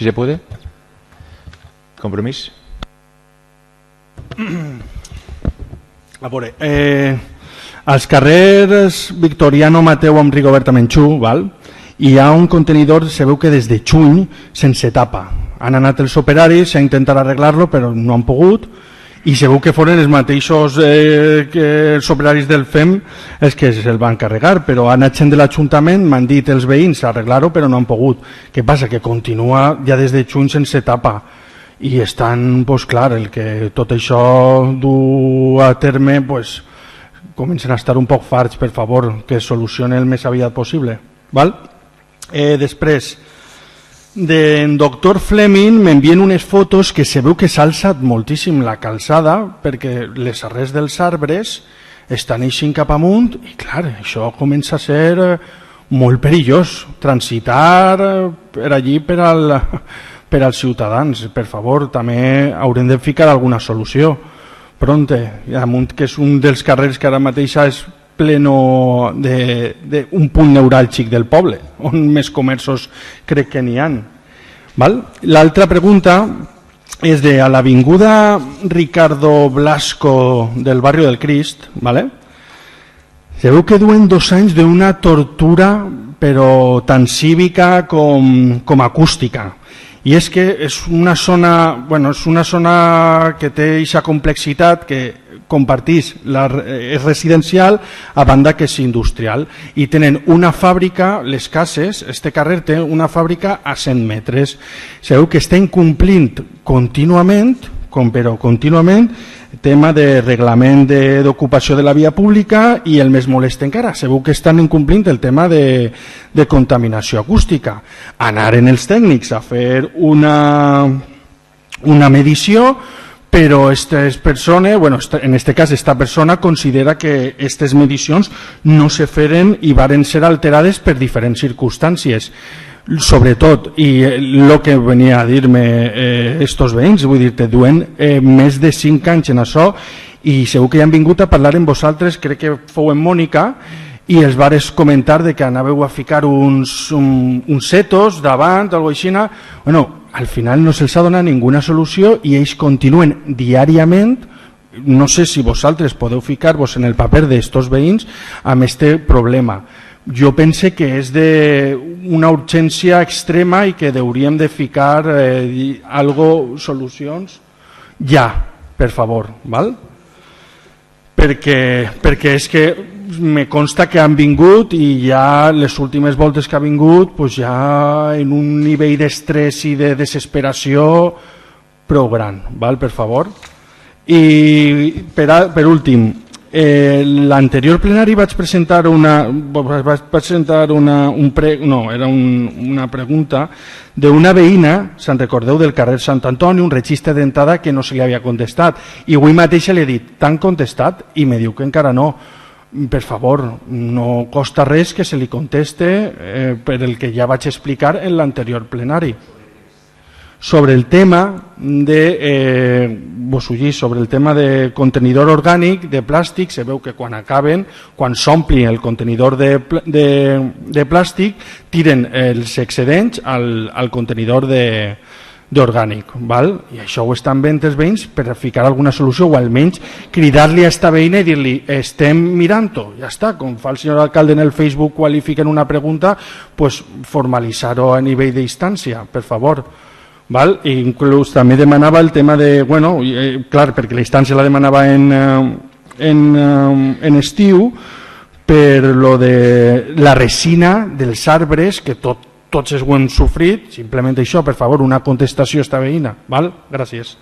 si se puede. Compromís. A veure, als carrers Victoriano Mateu amb Rigoberta Menchú, val? Hi ha un contenidor, se veu que des de juny, sense tapa. Han anat els operaris a intentar arreglar-lo, però no han pogut, i se veu que foren els mateixos que els operaris del FEM els que se'l van carregar, però ha anat gent de l'Ajuntament, m'han dit els veïns arreglar-ho, però no han pogut. Què passa? Que continua ja des de juny sense tapa, i estan, doncs clar, el que tot això du a terme, doncs comencen a estar un poc farts, per favor, que es solucioni el més aviat possible. Val? Després, d'en Dr. Fleming m'envien unes fotos que se veu que s'ha alçat moltíssim la calçada perquè les arrels dels arbres estan eixint cap amunt i clar, això comença a ser molt perillós, transitar per allí per als ciutadans. Per favor, també haurem de ficar alguna solució pronte, amunt, que és un dels carrers que ara mateix és pleno d'un punt neuràlgic del poble, on més comerços crec que n'hi ha. L'altra pregunta és de a l'avinguda Ricardo Blasco del barri del Crist, se veu que duen 2 anys d'una tortura però tant cívica com acústica. I és que és una zona que té aquesta complexitat que compartís, és residencial a banda que és industrial, i tenen una fàbrica, les cases, este carrer té una fàbrica a 100 metres. Sabeu que està incomplint contínuament, tema de reglament d'ocupació de la via pública, i el més molest encara, sabeu que estan incomplint el tema de contaminació acústica. Anaren els tècnics a fer una medició, però estas persones, en este cas esta persona considera que aquestes medicions no se feren i varen ser alterades per diferents circumstàncies. Sobretot, i el que venia a dir-me estos veïns, vull dir-te, duen més de 5 anys en això, i segur que ja han vingut a parlar amb vosaltres, crec que fou en Mònica, i els vares comentar de que anàveu a ficar uns setos davant, o alguna cosa així. Al final no se'ls ha donat ninguna solució i ells continuen diàriament. No sé si vosaltres podeu ficar-vos en el paper d'estos veïns amb aquest problema. Jo pense que és d'una urgència extrema i que hauríem de ficar solucions ja, per favor, val? Perquè és que me consta que han vingut i ja les últimes voltes que ha vingut ja en un nivell d'estrès i de desesperació prou gran, val? Per favor. I per últim, l'anterior plenari vaig presentar una pregunta d'una veïna, se'n recordeu, del carrer Sant Antoni, un registre d'entrada que no se li havia contestat, i avui mateix li he dit, t'han contestat? I me diu que encara no. Per favor, no costa res que se li conteste per el que ja vaig explicar en l'anterior plenari. Sobre el tema de contenidor orgànic de plàstic, se veu que quan s'ompli el contenidor de plàstic, tiren els excedents al contenidor d'orgànic. I això ho estan veient els veïns per ficar alguna solució, o almenys cridar-li a esta veïna i dir-li estem mirant-ho, ja està, com fa el senyor alcalde en el Facebook quan li fiquen una pregunta, formalitzar-ho a nivell d'instància, per favor. Inclús també demanava el tema de, clar, perquè la instància la demanava en estiu, per lo de la resina dels arbres, que tots ho hem sofrit, simplement això, per favor, una contestació a esta veïna. Gràcies.